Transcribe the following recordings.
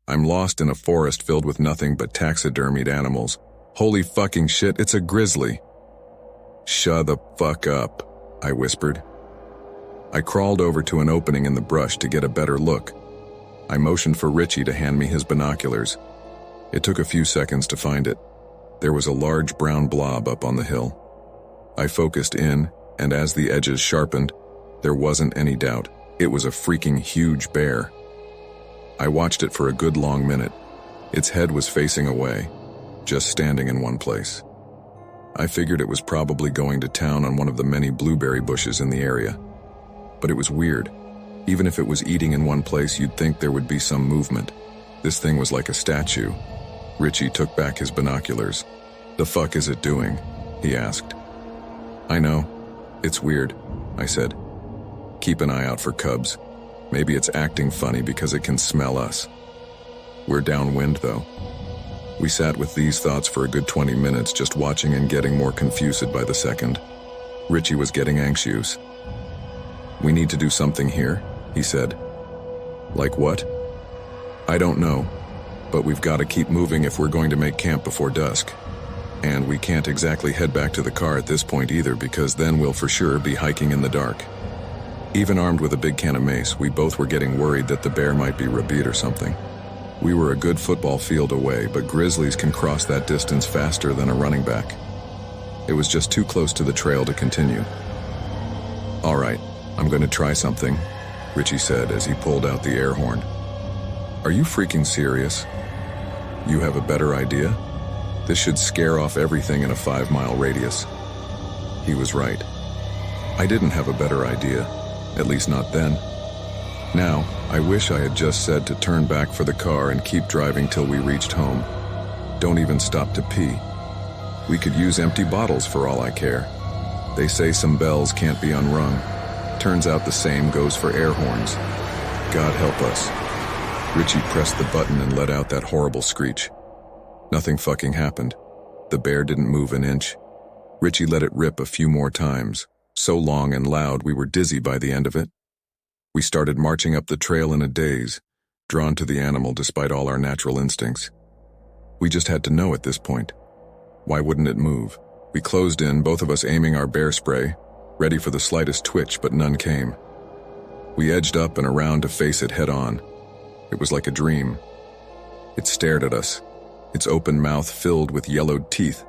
I'm lost in a forest filled with nothing but taxidermied animals. Holy fucking shit, it's a grizzly. Shut the fuck up, I whispered. I crawled over to an opening in the brush to get a better look. I motioned for Richie to hand me his binoculars. It took a few seconds to find it. There was a large brown blob up on the hill. I focused in, and as the edges sharpened, there wasn't any doubt. It was a freaking huge bear. I watched it for a good long minute. Its head was facing away, just standing in one place. I figured it was probably going to town on one of the many blueberry bushes in the area. But it was weird. Even if it was eating in one place, you'd think there would be some movement. This thing was like a statue. Richie took back his binoculars. "The fuck is it doing?" he asked. "I know. It's weird," I said. "Keep an eye out for cubs. Maybe it's acting funny because it can smell us. We're downwind, though." We sat with these thoughts for a good 20 minutes, just watching and getting more confused by the second. Richie was getting anxious. "We need to do something here," he said. "Like what?" "I don't know, but we've got to keep moving if we're going to make camp before dusk. And we can't exactly head back to the car at this point either, because then we'll for sure be hiking in the dark." Even armed with a big can of mace, we both were getting worried that the bear might be rabid or something. We were a good football field away, but grizzlies can cross that distance faster than a running back. It was just too close to the trail to continue. "All right, I'm going to try something," Richie said as he pulled out the air horn. "Are you freaking serious? You have a better idea? This should scare off everything in a 5-mile radius." He was right. I didn't have a better idea, at least not then. Now, I wish I had just said to turn back for the car and keep driving till we reached home. Don't even stop to pee. We could use empty bottles for all I care. They say some bells can't be unrung. Turns out the same goes for air horns. God help us. Richie pressed the button and let out that horrible screech. Nothing fucking happened. The bear didn't move an inch. Richie let it rip a few more times, so long and loud we were dizzy by the end of it. We started marching up the trail in a daze, drawn to the animal despite all our natural instincts. We just had to know at this point. Why wouldn't it move? We closed in, both of us aiming our bear spray, ready for the slightest twitch, but none came. We edged up and around to face it head on. It was like a dream. It stared at us, its open mouth filled with yellowed teeth,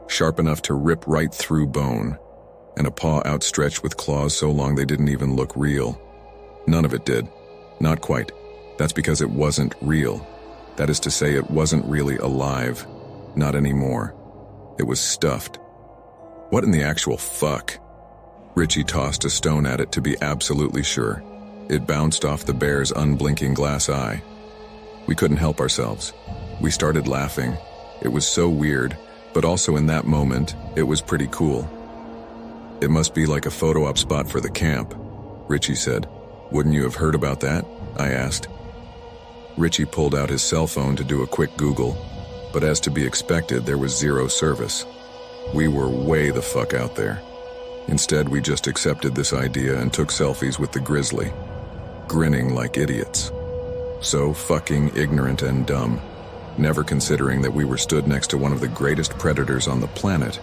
sharp enough to rip right through bone, and a paw outstretched with claws so long they didn't even look real. None of it did. Not quite. That's because it wasn't real. That is to say, it wasn't really alive. Not anymore. It was stuffed. What in the actual fuck? Richie tossed a stone at it to be absolutely sure. It bounced off the bear's unblinking glass eye. We couldn't help ourselves. We started laughing. It was so weird, but also in that moment, it was pretty cool. "It must be like a photo op spot for the camp," Richie said. "Wouldn't you have heard about that?" I asked. Richie pulled out his cell phone to do a quick Google, but as to be expected, there was zero service. We were way the fuck out there. Instead, we just accepted this idea and took selfies with the grizzly, grinning like idiots. So fucking ignorant and dumb, never considering that we were stood next to one of the greatest predators on the planet,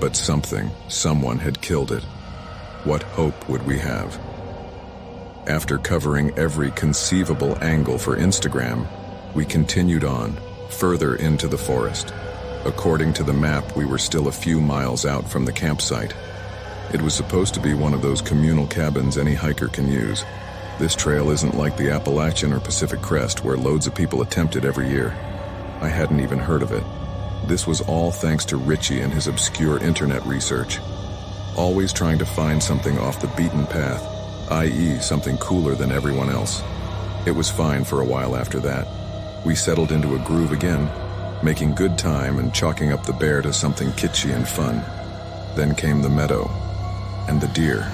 but someone had killed it. What hope would we have? After covering every conceivable angle for Instagram, we continued on, further into the forest. According to the map, we were still a few miles out from the campsite. It was supposed to be one of those communal cabins any hiker can use. This trail isn't like the Appalachian or Pacific Crest, where loads of people attempt it every year. I hadn't even heard of it. This was all thanks to Richie and his obscure internet research. Always trying to find something off the beaten path, i.e. something cooler than everyone else. It was fine for a while after that. We settled into a groove again, making good time and chalking up the bear to something kitschy and fun. Then came the meadow, and the deer.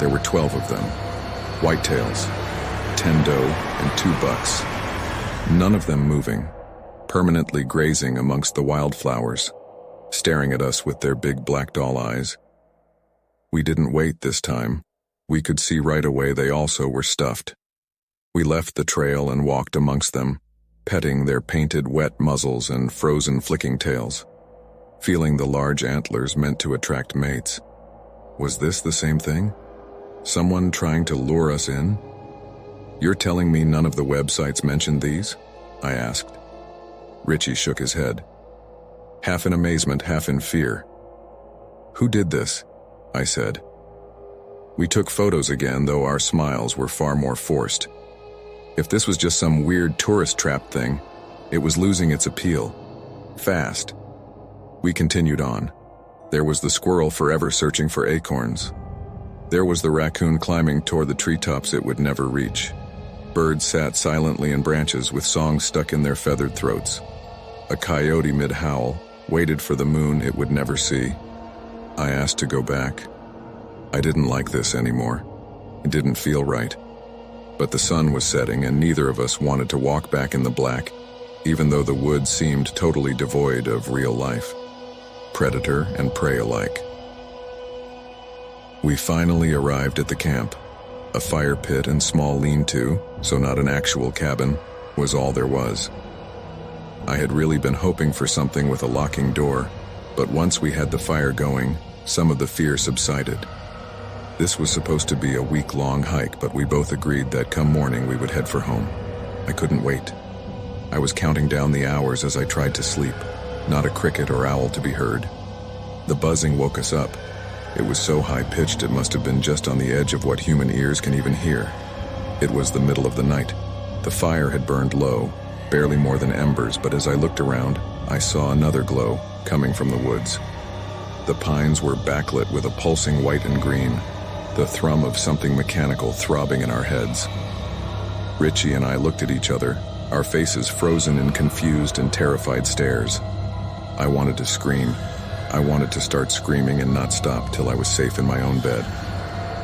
There were 12 of them. Whitetails, 10 doe, and 2 bucks. None of them moving, permanently grazing amongst the wildflowers, staring at us with their big black doll eyes. We didn't wait this time. We could see right away they also were stuffed. We left the trail and walked amongst them, petting their painted wet muzzles and frozen flicking tails, feeling the large antlers meant to attract mates. Was this the same thing? Someone trying to lure us in? You're telling me none of the websites mentioned these? I asked. Richie shook his head, half in amazement, half in fear. Who did this? I said. We took photos again, though our smiles were far more forced. If this was just some weird tourist trap thing, it was losing its appeal. Fast. We continued on. There was the squirrel forever searching for acorns. There was the raccoon climbing toward the treetops it would never reach. Birds sat silently in branches with songs stuck in their feathered throats. A coyote mid-howl waited for the moon it would never see. I asked to go back. I didn't like this anymore. It didn't feel right. But the sun was setting and neither of us wanted to walk back in the black, even though the woods seemed totally devoid of real life. Predator and prey alike. We finally arrived at the camp. A fire pit and small lean-to, so not an actual cabin, was all there was. I had really been hoping for something with a locking door, but once we had the fire going, some of the fear subsided. This was supposed to be a week-long hike, but we both agreed that come morning we would head for home. I couldn't wait. I was counting down the hours as I tried to sleep, not a cricket or owl to be heard. The buzzing woke us up. It was so high-pitched it must have been just on the edge of what human ears can even hear. It was the middle of the night. The fire had burned low, barely more than embers, but as I looked around, I saw another glow coming from the woods. The pines were backlit with a pulsing white and green, the thrum of something mechanical throbbing in our heads. Richie and I looked at each other, our faces frozen in confused and terrified stares. I wanted to scream. I wanted to start screaming and not stop till I was safe in my own bed.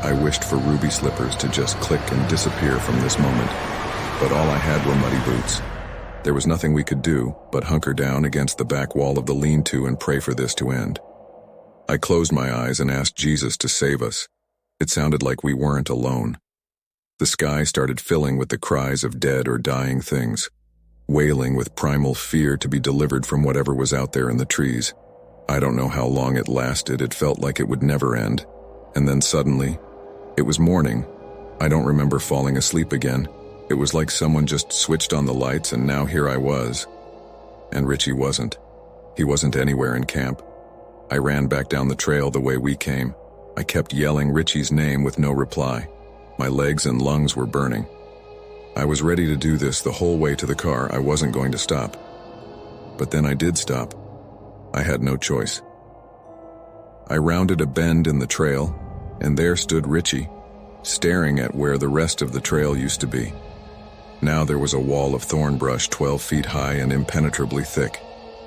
I wished for ruby slippers to just click and disappear from this moment, but all I had were muddy boots. There was nothing we could do but hunker down against the back wall of the lean-to and pray for this to end. I closed my eyes and asked Jesus to save us. It sounded like we weren't alone. The sky started filling with the cries of dead or dying things, wailing with primal fear to be delivered from whatever was out there in the trees. I don't know how long it lasted. It felt like it would never end. And then suddenly, it was morning. I don't remember falling asleep again. It was like someone just switched on the lights and now here I was. And Richie wasn't. He wasn't anywhere in camp. I ran back down the trail the way we came. I kept yelling Richie's name with no reply. My legs and lungs were burning. I was ready to do this the whole way to the car. I wasn't going to stop. But then I did stop. I had no choice. I rounded a bend in the trail, and there stood Richie, staring at where the rest of the trail used to be. Now there was a wall of thorn brush 12 feet high and impenetrably thick.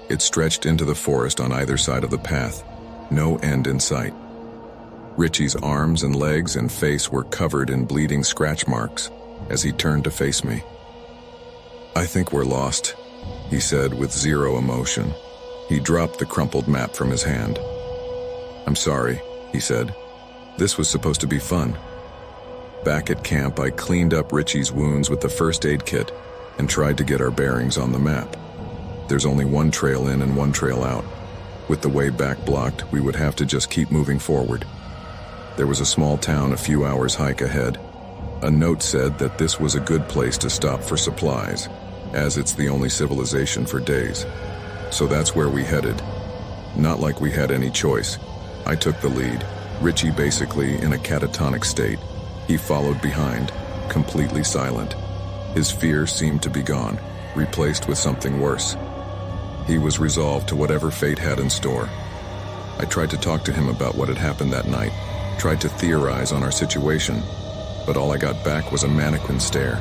It stretched into the forest on either side of the path, no end in sight. Richie's arms and legs and face were covered in bleeding scratch marks as he turned to face me. "I think we're lost," he said with zero emotion. He dropped the crumpled map from his hand. "I'm sorry," he said. "This was supposed to be fun." Back at camp, I cleaned up Richie's wounds with the first aid kit and tried to get our bearings on the map. There's only one trail in and one trail out. With the way back blocked, we would have to just keep moving forward. There was a small town a few hours' hike ahead. A note said that this was a good place to stop for supplies, as it's the only civilization for days. So that's where we headed. Not like we had any choice. I took the lead, Richie basically in a catatonic state. He followed behind, completely silent. His fear seemed to be gone, replaced with something worse. He was resolved to whatever fate had in store. I tried to talk to him about what had happened that night, tried to theorize on our situation, but all I got back was a mannequin stare.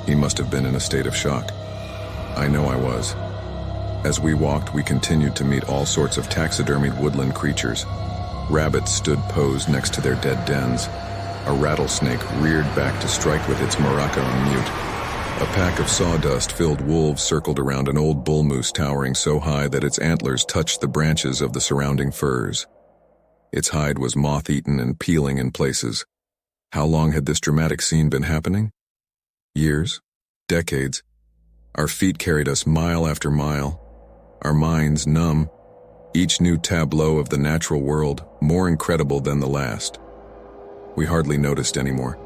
He must have been in a state of shock. I know I was. As we walked, we continued to meet all sorts of taxidermied woodland creatures. Rabbits stood posed next to their dead dens. A rattlesnake reared back to strike with its maraca on mute. A pack of sawdust-filled wolves circled around an old bull moose towering so high that its antlers touched the branches of the surrounding firs. Its hide was moth-eaten and peeling in places. How long had this dramatic scene been happening? Years? Decades? Our feet carried us mile after mile, our minds numb, each new tableau of the natural world more incredible than the last. We hardly noticed anymore.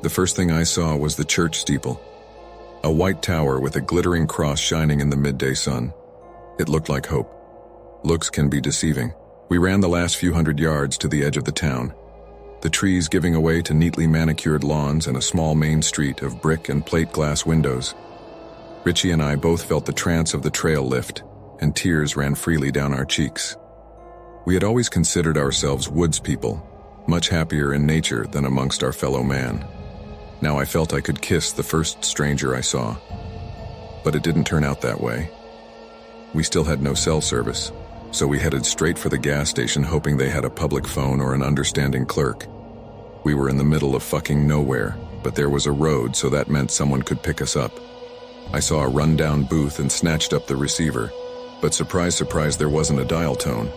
The first thing I saw was the church steeple, a white tower with a glittering cross shining in the midday sun. It looked like hope. Looks can be deceiving. We ran the last few hundred yards to the edge of the town, the trees giving away to neatly manicured lawns and a small main street of brick and plate glass windows. Richie and I both felt the trance of the trail lift, and tears ran freely down our cheeks. We had always considered ourselves woods people, much happier in nature than amongst our fellow man. Now I felt I could kiss the first stranger I saw. But it didn't turn out that way. We still had no cell service, so we headed straight for the gas station hoping they had a public phone or an understanding clerk. We were in the middle of fucking nowhere, but there was a road, so that meant someone could pick us up. I saw a rundown booth and snatched up the receiver, but surprise, surprise, there wasn't a dial tone.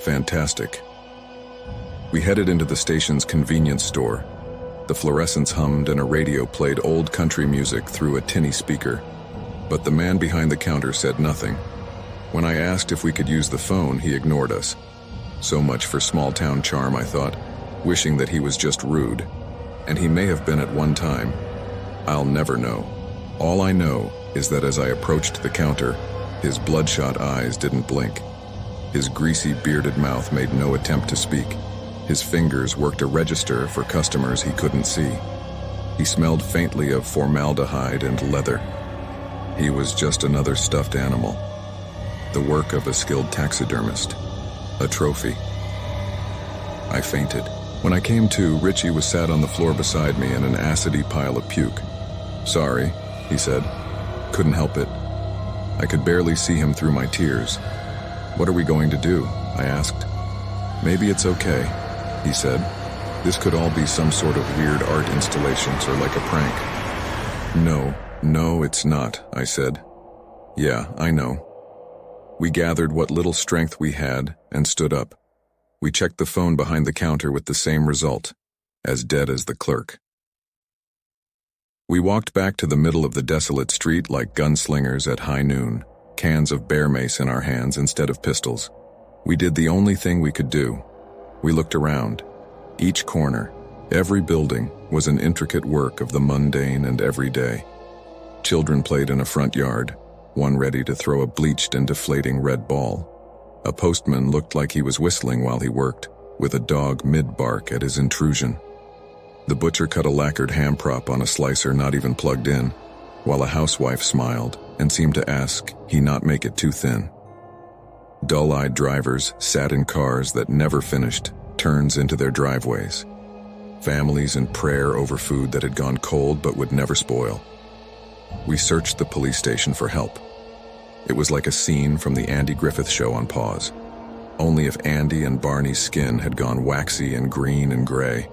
Fantastic. We headed into the station's convenience store. The fluorescents hummed and a radio played old country music through a tinny speaker, but the man behind the counter said nothing. When I asked if we could use the phone, he ignored us. So much for small-town charm, I thought, wishing that he was just rude. And he may have been at one time. I'll never know. All I know is that as I approached the counter, his bloodshot eyes didn't blink. His greasy, bearded mouth made no attempt to speak. His fingers worked a register for customers he couldn't see. He smelled faintly of formaldehyde and leather. He was just another stuffed animal. The work of a skilled taxidermist. A trophy. I fainted. When I came to, Richie was sat on the floor beside me in an acidy pile of puke. "Sorry," he said. "Couldn't help it." I could barely see him through my tears. "What are we going to do?" I asked. "Maybe it's okay," he said. "This could all be some sort of weird art installations or like a prank." No, it's not," I said. "Yeah, I know." We gathered what little strength we had and stood up. We checked the phone behind the counter with the same result, as dead as the clerk. We walked back to the middle of the desolate street like gunslingers at high noon, cans of bear mace in our hands instead of pistols. We did the only thing we could do. We looked around. Each corner, every building, was an intricate work of the mundane and everyday. Children played in a front yard, one ready to throw a bleached and deflating red ball. A postman looked like he was whistling while he worked, with a dog mid-bark at his intrusion. The butcher cut a lacquered ham prop on a slicer not even plugged in, while a housewife smiled and seemed to ask he not make it too thin. Dull-eyed drivers sat in cars that never finished turns into their driveways. Families in prayer over food that had gone cold but would never spoil. We searched the police station for help. It was like a scene from the Andy Griffith Show on pause. Only if Andy and Barney's skin had gone waxy and green and gray.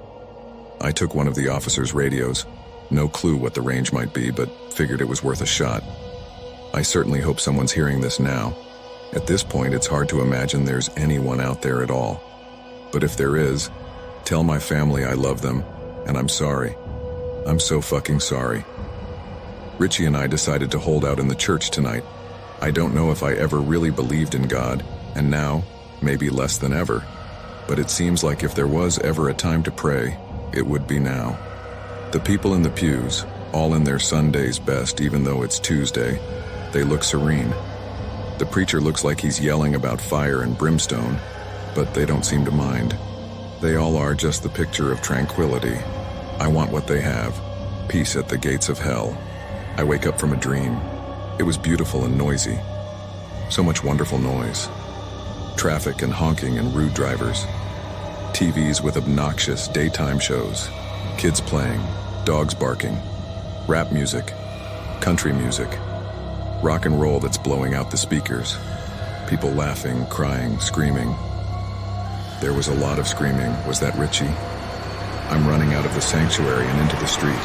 I took one of the officer's radios. No clue what the range might be, but figured it was worth a shot. I certainly hope someone's hearing this now. At this point, it's hard to imagine there's anyone out there at all. But if there is, tell my family I love them, and I'm sorry. I'm so fucking sorry. Richie and I decided to hold out in the church tonight. I don't know if I ever really believed in God, and now, maybe less than ever. But it seems like if there was ever a time to pray, it would be now. The people in the pews, all in their Sunday's best even though it's Tuesday, they look serene. The preacher looks like he's yelling about fire and brimstone, but they don't seem to mind. They all are just the picture of tranquility. I want what they have, peace at the gates of hell. I wake up from a dream. It was beautiful and noisy. So much wonderful noise. Traffic and honking and rude drivers. TVs with obnoxious daytime shows. Kids playing, dogs barking. Rap music, country music. Rock and roll that's blowing out the speakers. People laughing, crying, screaming. There was a lot of screaming. Was that Richie? I'm running out of the sanctuary and into the street.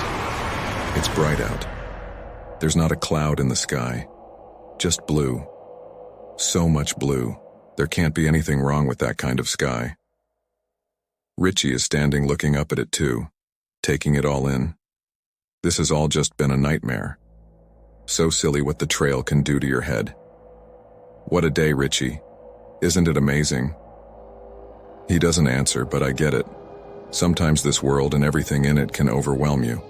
It's bright out. There's not a cloud in the sky. Just blue. So much blue. There can't be anything wrong with that kind of sky. Richie is standing looking up at it too, taking it all in. This has all just been a nightmare. So silly what the trail can do to your head. What a day, Richie. Isn't it amazing? He doesn't answer, but I get it. Sometimes this world and everything in it can overwhelm you.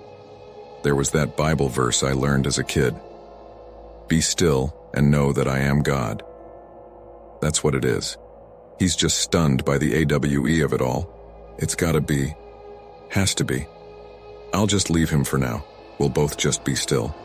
There was that Bible verse I learned as a kid. Be still and know that I am God. That's what it is. He's just stunned by the AWE of it all. It's gotta be. Has to be. I'll just leave him for now. We'll both just be still.